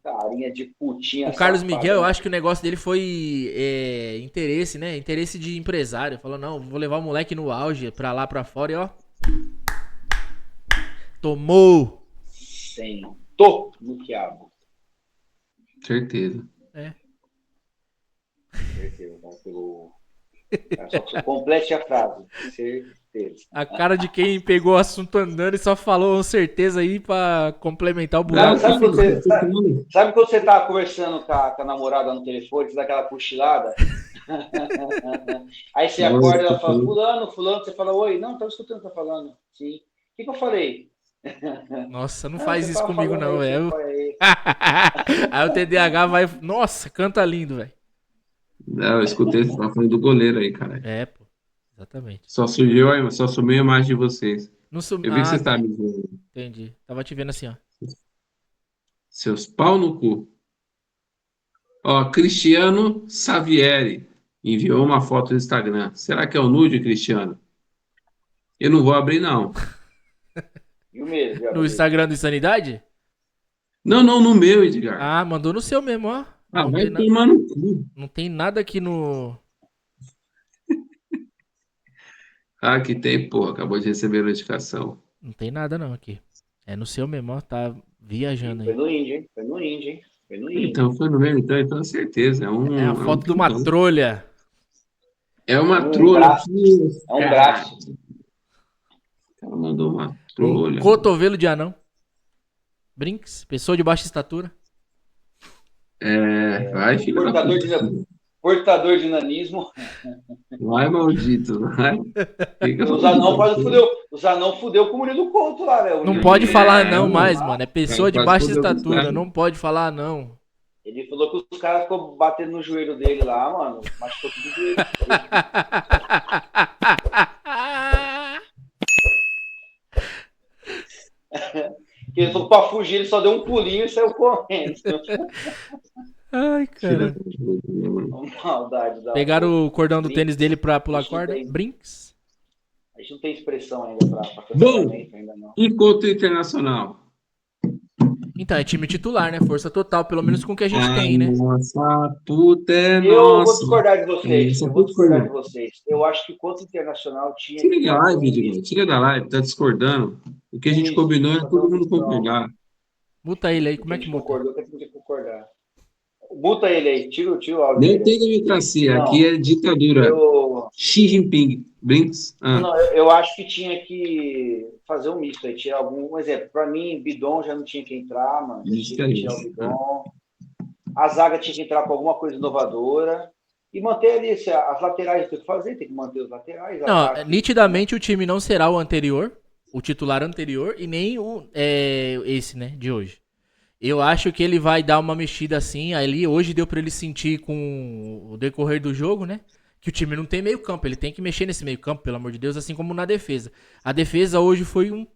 carinha de putinha o Carlos Miguel, eu safada. acho que o negócio dele foi interesse, né? Interesse de empresário. Falou, não, vou levar o moleque no auge pra lá, pra fora e ó. Tomou! Sentou no quiabo. Certeza. É. Certeza, tá? Só que você complete a frase. Certeza. A cara de quem pegou o assunto andando e só falou com certeza aí pra complementar o Não, buraco que Sabe quando ficou. você, sabe quando você tá conversando com a namorada no telefone, você dá aquela cochilada? Aí você acorda e ela fala, fulano, você fala, oi, não, tava escutando o que tá falando. Sim. O que eu falei? Nossa, não Não, faz você isso tava comigo falando não, aí, você velho. foi. Aí o TDAH vai. Nossa, canta lindo, velho. Não, eu escutei, você tava falando do goleiro aí, cara. É, pô. Exatamente. Só sumiu a imagem de vocês. Eu vi que Ah, vocês estavam tá. me zoando. Entendi. Tava te vendo assim, ó. Seus pau no cu. Ó, Cristiano Savieri enviou uma foto no Instagram. Será que é o nude, Cristiano? Eu não vou abrir, não. E o mesmo, No Gabriel? Instagram do Insanidade? Não, não, no meu, Edgar. Ah, mandou no seu mesmo, ó. Ah, vai tomar no cu. Não tem nada aqui no. Ah, que tem, porra. Acabou de receber a notificação. Não tem nada não aqui. É no seu mesmo, ó. Tá viajando Foi aí. no Índio, hein? Foi no Índio, hein? Foi no Índio. Então, foi no meu, então é certeza. É a É um foto de uma pidão. trolha. É É uma um trolha. braço. É um braço. Ela mandou uma Um trolha. cotovelo de anão. Brinks. Pessoa de baixa estatura. Vai, filho da Portador puta. de, portador de nanismo. Vai, maldito. Vai. Fica Os anão quase fudeu. fudeu. Os anão fudeu com o Murilo Couto lá, né? O Não Murilo pode Couto falar lá, não mais, lá, mano. É pessoa de Quase baixa fudeu com os estatura. caras. Não pode falar não. Ele falou que os caras ficou batendo no joelho dele lá, mano. Machucou tudo o joelho. Que ele falou pra fugir, ele só deu um pulinho e saiu correndo. Ai, Filha cara. da puta, né, mano? Maldade da Pegaram o cordão do Brinks. tênis dele pra pular Isso não corda. tem. Brinks. A gente não tem expressão ainda pra Bom, cancelamento, ainda não. enquanto internacional. Então, é time titular, né? Força total, pelo menos com o que a gente tem, né? Nossa, puta é Eu vou nossa. discordar de vocês. Essa Eu vou discordar de puta. vocês. Eu acho que contra o Internacional tinha Tira que da fazer live, um Edgar. misto. Tira da live, tá discordando. O que a gente combinou é Fazer todo um mundo mistão. concordar. Muta ele aí, O como que é a que gente muta? concordou que a gente tem que concordar. Muta ele aí, tira o áudio Nem dele tem aí. democracia, aqui Não, é ditadura. eu, Xi Jinping, Brinks. não, eu acho que tinha que fazer um misto aí, tirar algum. Um exemplo, para mim, Bidon já não tinha que entrar, mano. Já Isso tinha que aí. tirar o Bidon. A zaga tinha que entrar com alguma coisa inovadora. E manter ali, as laterais tem que fazer, tem que manter os laterais, Não, ataque, né? nitidamente o time não será o anterior, o titular anterior, e nem esse, né, de hoje. Eu acho que ele vai dar uma mexida assim, ali hoje deu pra ele sentir com o decorrer do jogo, né? Que o time não tem meio campo, ele tem que mexer nesse meio campo, pelo amor de Deus, assim como na defesa. A defesa hoje foi um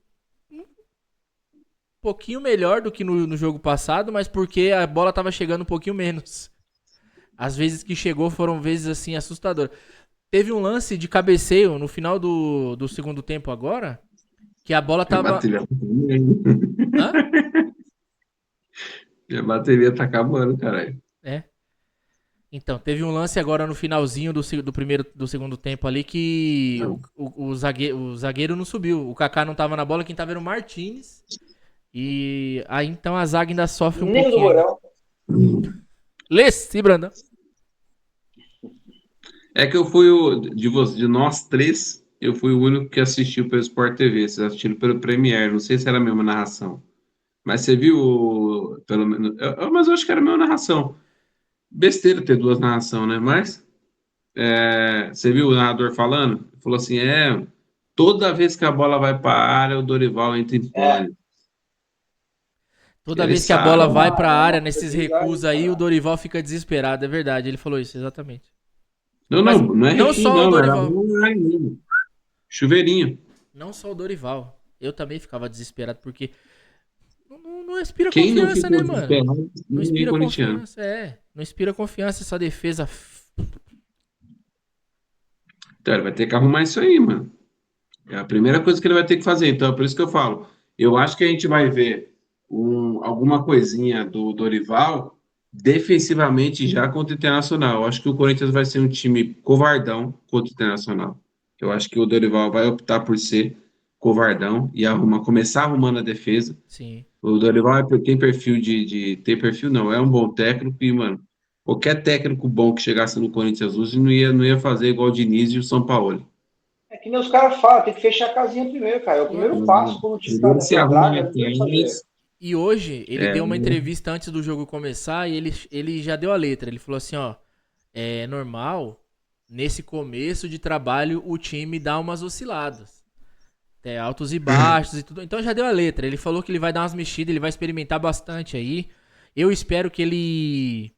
pouquinho melhor do que no jogo passado, mas porque a bola tava chegando um pouquinho menos. As vezes que chegou foram vezes assim assustadoras. Teve um lance de cabeceio no final do segundo tempo agora, que a bola Minha tava. bateria tá acabando. Hã? Minha bateria tá acabando, caralho. É. Então, teve um lance agora no finalzinho do segundo tempo ali que o zagueiro não subiu. O Kaká não tava na bola, quem tava era o Martinez. E aí então a zaga ainda sofre um Nem o do pouquinho. Borel. Lesse, Brandão. É que eu fui de nós três, eu fui o único que assistiu pelo Sport TV. Vocês assistiram pelo Premiere. Não sei se era a mesma narração. Mas você viu, pelo menos. Mas eu acho que era a mesma narração. Besteira ter duas narrações, né? Mas você viu o narrador falando? Ele falou assim: toda vez que a bola vai para a área, o Dorival entra em É, pânico. Toda Ele vez que a bola sabe. vai pra é área uma coisa nesses bizarra, recuos aí, o cara. Dorival fica desesperado. É verdade, ele falou isso, exatamente. Não, Mas não é não recuo, só o não. Era Dorival. bola na área mesmo. Chuveirinho. Não só o Dorival. Eu também ficava desesperado, porque não inspira Quem não confiança, né, ficou mano? desesperado? Não Ninguém inspira corintiano. confiança, Não inspira confiança essa defesa. Então, ele vai ter que arrumar isso aí, mano. É a primeira coisa que ele vai ter que fazer. Então, é por isso que eu falo. Eu acho que a gente vai ver alguma coisinha do Dorival defensivamente já contra o Internacional. Eu acho que o Corinthians vai ser um time covardão contra o Internacional. Eu acho que o Dorival vai optar por ser covardão e começar arrumando a defesa. Sim. O Dorival tem perfil tem perfil não, é um bom técnico e, mano, qualquer técnico bom que chegasse no Corinthians hoje não ia fazer igual o Diniz e o São Paulo. É que nem os caras falam, tem que fechar a casinha primeiro, cara. É o primeiro passo quando o time tá Primeiro se nessa arruma draga, não tem o que fazer. atrás. E hoje ele É, deu uma entrevista antes do jogo começar e ele já deu a letra. Ele falou assim, ó, é normal nesse começo de trabalho o time dar umas osciladas. Altos e baixos e tudo. Então já deu a letra. Ele falou que ele vai dar umas mexidas, ele vai experimentar bastante aí. Eu espero que ele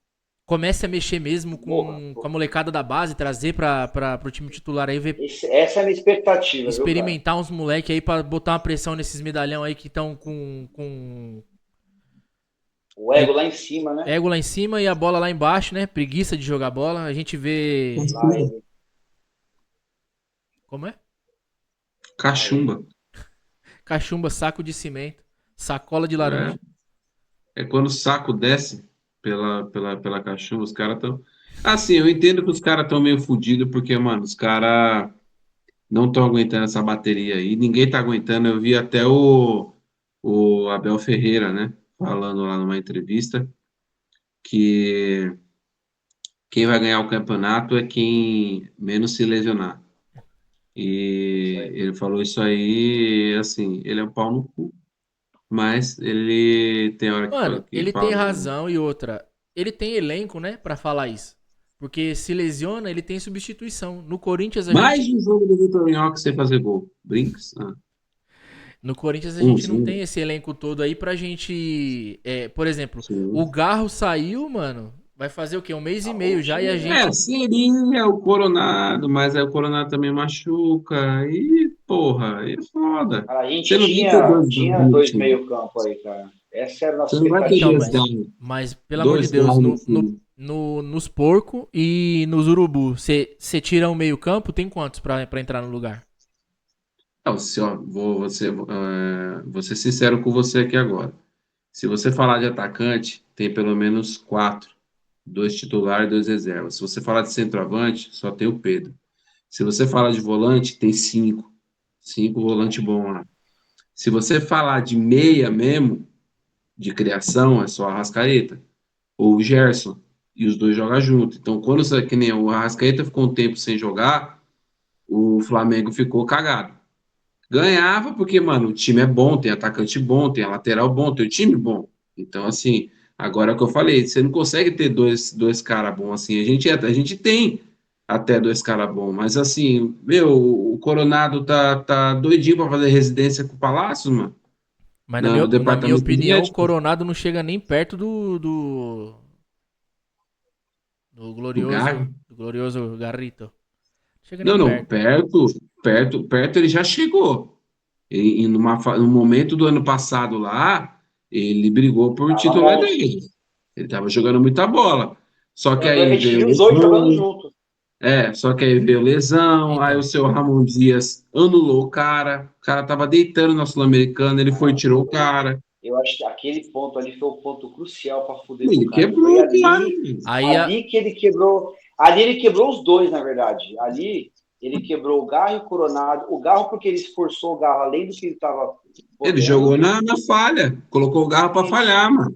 comece a mexer mesmo Porra, com a molecada da base, trazer pro time titular aí, ver, essa é a minha expectativa, viu, cara? experimentar uns moleque aí pra botar uma pressão nesses medalhão aí que estão com O ego lá em cima, né? ego lá em cima e a bola lá embaixo, né? Preguiça de jogar bola. A gente vê. Lá ele. Como é? cachumba. Cachumba, saco de cimento, sacola de laranja. É quando o saco desce pela cachumba, os caras estão. Assim, eu entendo que os caras estão meio fodidos, porque, mano, os caras não estão aguentando essa bateria aí. Ninguém tá aguentando. Eu vi até o Abel Ferreira, né? Falando lá numa entrevista que quem vai ganhar o campeonato é quem menos se lesionar. Isso E aí. ele falou isso aí, assim, ele é um pau no cu, mas ele tem hora Mano, que ele tem fala. razão e outra. Ele tem elenco, né, pra falar isso. Porque se lesiona, ele tem substituição. No Corinthians a Mais gente, um jogo do Vitor Minhoca sem fazer gol. Brinks? no Corinthians a gente não tem Umzinho. esse elenco todo aí pra gente, por exemplo, o Sim. Garro saiu, mano, vai fazer o quê? Um mês e Acabou meio o já e a time, né? gente Seria o Coronado, mas aí o Coronado também machuca. E, porra, aí é foda. Cara, a gente Você não vai ter tinha no dois time. meio-campo aí, cara. Essa era a nossa Você não vai ter Então, expectativa. mas pelo amor de dois Deus, garros no time. nos porco e nos urubu, você tira um meio campo, tem quantos pra entrar no lugar? Não, vou ser sincero com você aqui agora. Se você falar de atacante, tem pelo menos quatro. Dois titulares e dois reservas. Se você falar de centroavante, só tem o Pedro. Se você falar de volante, tem cinco. Cinco volantes bons lá. Se você falar de meia mesmo, de criação, é só a Arrascaeta ou o Gerson. e os dois jogam junto. Então, quando que nem o Arrascaeta ficou um tempo sem jogar, o Flamengo ficou cagado. Ganhava porque, mano, o time é bom, tem atacante bom, tem lateral bom, tem o time bom. Então, assim, agora é o que eu falei, você não consegue ter dois caras bons assim. A gente tem até dois caras bons, mas assim, meu, o Coronado tá doidinho pra fazer residência com o Palácio, mano, Mas no na minha departamento opinião, o médico, Coronado não chega nem perto do Garro. do glorioso Garrito. Chega nem Não, não, perto. perto ele já chegou. No momento do ano passado lá, ele brigou por Tava monstro. titularidade. Ele estava jogando muita bola. Só que Tanto é que aí a gente veio viu os dois jogando lesão, junto. só que aí veio lesão, aí o Então, seu Ramon Dias anulou o cara tava deitando na Sul-Americana, ele foi e tirou o cara. Eu acho que aquele ponto ali foi o ponto crucial para fuder com o Ele cara. Foi quebrou o cara. aí ali que ele quebrou. Ali ele quebrou os dois, na verdade. Ali ele quebrou o Garro e o Coronado. O Garro, porque ele esforçou o Garro além do que ele estava Ele podendo, jogou na falha, colocou o Garro para falhar, mano.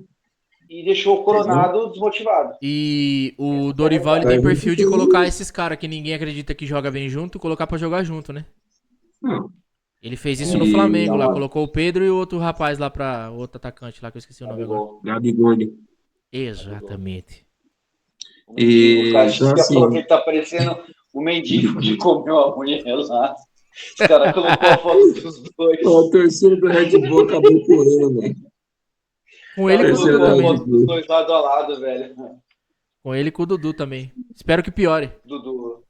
e deixou o Entendeu? Coronado desmotivado. e o Essa foi a Dorival ele realidade. tem A gente perfil de fez colocar isso. esses caras que ninguém acredita que joga bem junto, colocar pra jogar junto, né? Não. Ele fez isso no E Flamengo Não, lá, mano. colocou o Pedro e o outro rapaz lá pra. O outro atacante lá, que eu esqueci o nome agora. Gabigol. Gabigol. Exatamente. O mendigo, cara, E, então, você falou que assim, ele tá parecendo o mendigo que comeu a mulher lá. Os caras colocou a foto dos dois. a torcida do Red Bull acabou com ele, velho. Com Os ele e com caras o Dudu colocou a Terceiro também, Red né? foto dos Bull. dois lado a lado, velho. Com ele e com o Dudu também. Espero que piore. Dudu.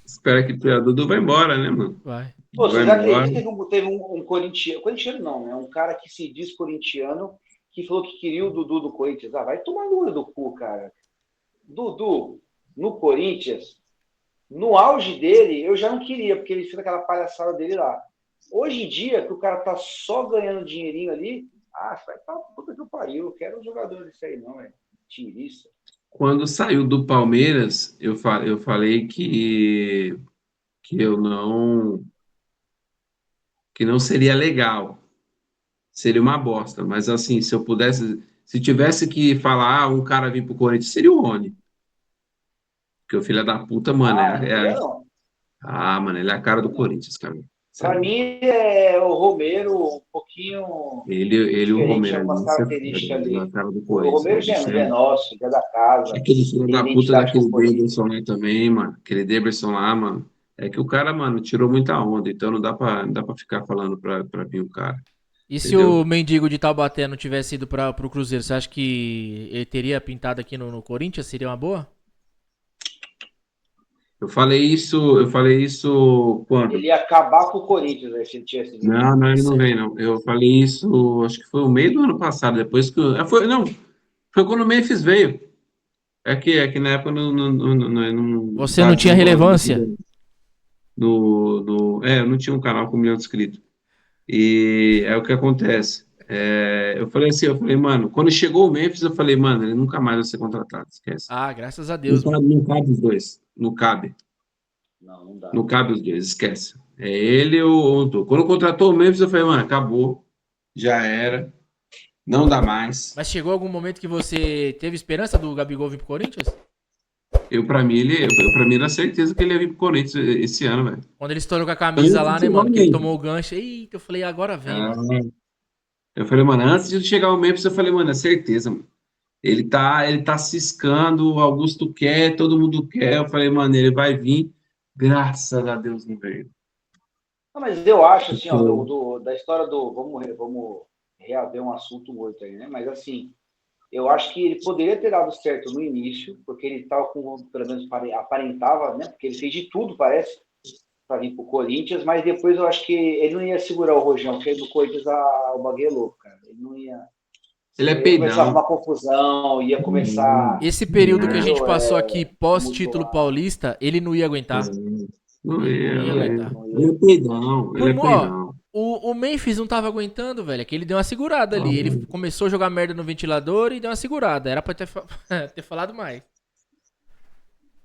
Espero que o Dudu vai embora, né, mano? Vai. Pô, Vai vocês embora. acreditam que teve um corintiano, corintiano não, né? Um cara que se diz corintiano, que falou que queria o Dudu do Corinthians. Ah, vai tomar no olho do cu, cara. Dudu, no Corinthians, no auge dele, eu já não queria, porque ele fez aquela palhaçada dele lá. Hoje em dia, que o cara tá só ganhando dinheirinho ali, vai pra puta que eu pariu, eu quero um jogador desse aí não, velho. Tirista. Quando saiu do Palmeiras, eu falei que eu não, que não seria legal. Seria uma bosta. Mas, assim, se eu pudesse, se tivesse que falar, um cara vir pro Corinthians, seria o Rony. Porque o filho da puta, mano, Não queria não. mano, ele é a cara do Corinthians, cara. Pra Sério. mim, é o Romero um pouquinho Ele e o diferente, Romero, algumas isso é foda, características ele é a ali. cara do O Corinthians, Romero o já bicho já é nosso, já é da casa, aquele filho tem da puta identidade com daquele o Corinthians. Davidson lá também, mano. Aquele Davidson lá, mano. É que o cara, mano, tirou muita onda, então não dá pra ficar falando pra vir o cara, E se o entendeu? mendigo de Taubaté não tivesse ido pro Cruzeiro, você acha que ele teria pintado aqui no Corinthians? Seria uma boa? Eu falei isso quando? Ele ia acabar com o Corinthians, né, se ele tivesse vindo. Não, não, ele não Sério. vem, não. Eu falei isso, acho que foi o meio do ano passado, depois que. Não, foi quando o Memphis veio. É que na época não Você tava não tinha desenrolando muito relevância? eu não tinha um canal com 1 milhão de inscritos. E é o que acontece. Eu falei, mano, quando chegou o Memphis, eu falei, mano, ele nunca mais vai ser contratado, esquece. Ah, graças a Não Deus, mano. cabe, não cabe os dois, não cabe, Não, não dá. não cabe os dois, esquece. É ele ou o Tu. Quando contratou o Memphis, eu falei, mano, acabou, já era, não dá mais. Mas chegou algum momento que você teve esperança do Gabigol vir pro Corinthians? Pra mim era certeza que ele ia vir pro Corinthians esse ano, velho. Quando ele estourou com a camisa lá, né, mano? Que ele Antes, tomou o gancho. Eita, eu falei, agora vem, mano. eu falei, mano, antes de chegar o Memphis, eu falei, mano, é certeza, mano. Ele tá ciscando, o Augusto quer, todo mundo quer. Eu falei, mano, ele vai vir. Graças a Deus não veio. Não, mas eu acho, assim, ó, Então, da história do. Vamos reaver um assunto morto aí, né? Mas, assim, eu acho que ele poderia ter dado certo no início, porque ele estava com, pelo menos aparentava, né? Porque ele fez de tudo, parece, para vir para o Corinthians, mas depois eu acho que ele não ia segurar o Rojão, porque do Corinthians o bagulho é louco, cara. Ele não ia. ele é Ia começar a peidão. arrumar confusão, ia começar. Esse período que a gente Entendeu? passou aqui pós-título Tumultuar. paulista, ele não ia aguentar. Não Ele não ia, ia não ia. aguentar. Ele é peidão, ele é Ó, peidão. o Memphis não tava aguentando, velho. É que ele deu uma segurada ali. Ele começou a jogar merda no ventilador e deu uma segurada. Era pra ter, ter falado mais.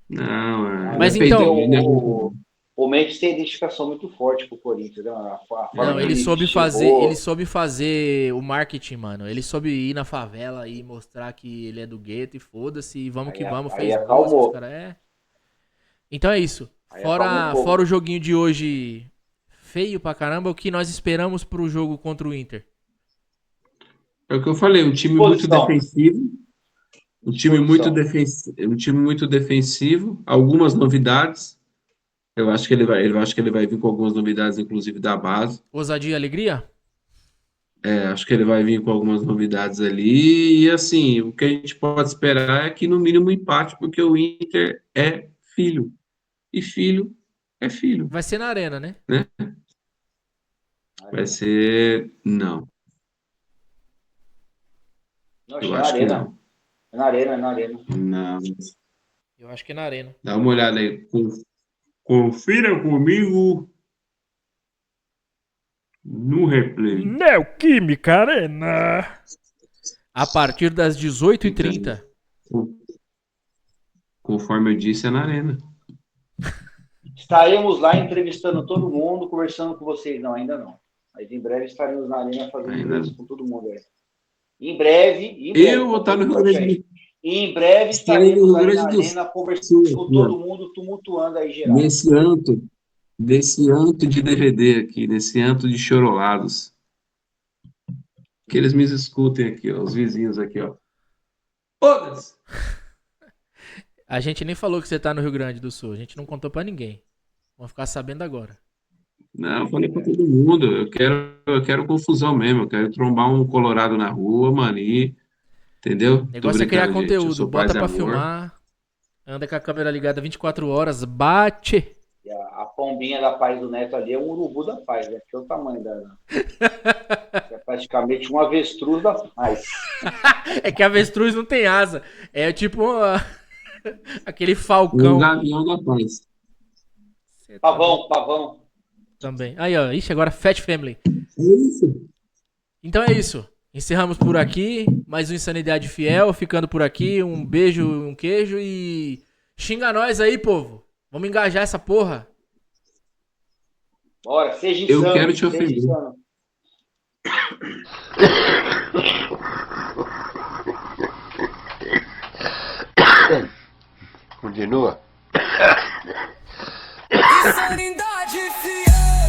Não, ele Mas é então, peidão. O O Mendes tem identificação muito forte com o Corinthians, né? A forma Não, que ele soube fazer, chegou. ele soube fazer o marketing, mano. Ele soube ir na favela e mostrar que ele é do gueto e foda-se, e vamos que vamos, Aí fez música, os acalmou. cara é. Então é isso. Aí acalmou um pouco. Fora o joguinho de hoje feio pra caramba, o que nós esperamos pro jogo contra o Inter? É o que eu falei, um time muito Disposição. defensivo, um time muito defensivo, algumas novidades. Eu acho que ele vai vir com algumas novidades, inclusive da base. Ousadia e alegria? Acho que ele vai vir com algumas novidades ali. E assim, o que a gente pode esperar é que no mínimo um empate, porque o Inter é filho. E filho é filho, Vai ser na arena, né? né? Vai ser. Não, Não, eu acho que é na acho que arena. não. É na arena, é na arena. Não. Eu acho que é na arena. Dá uma olhada aí. Confira comigo no replay. Neoquímica Arena. A partir das 18h30. Conforme eu disse, é na arena. Estaremos lá entrevistando todo mundo, conversando com vocês. Não, ainda não. Mas em breve estaremos na arena fazendo Ainda entrevista com todo mundo aí. Em breve. Eu vou estar no Rio Grande do Em breve Estarei no estaremos Rio aí Grande na do arena conversando Sul, com aqui, ó. todo mundo, tumultuando aí geral. Nesse anto de DVD aqui, nesse anto de chorolados. Que eles me escutem aqui, ó, os vizinhos aqui, ó. Foda-se! A gente nem falou que você tá no Rio Grande do Sul. A gente não contou pra ninguém. Vão ficar sabendo agora. Não, eu falei pra todo mundo. Eu quero confusão mesmo. Eu quero trombar um colorado na rua, mano. Entendeu? O Tô negócio é criar brincando, gente. Eu conteúdo. sou paz Bota e pra amor. filmar. Anda com a câmera ligada 24 horas. Bate. E a pombinha da paz do Neto ali é um urubu da paz, né? Que é o tamanho da. É praticamente um avestruz da paz. É que a avestruz não tem asa. É tipo aquele Um falcão. gavião da paz. Cê tá doido Pavão. também. Aí, ó. Ixi, agora Fat Family. É isso. Então é isso. Encerramos por aqui. Mais um Insanidade Fiel. Ficando por aqui. Um beijo, um queijo e xinga nós aí, povo. Vamos engajar essa porra. Bora, seja Eu insano. quero te seja ofender. insano. Continua. Insanidade fiel.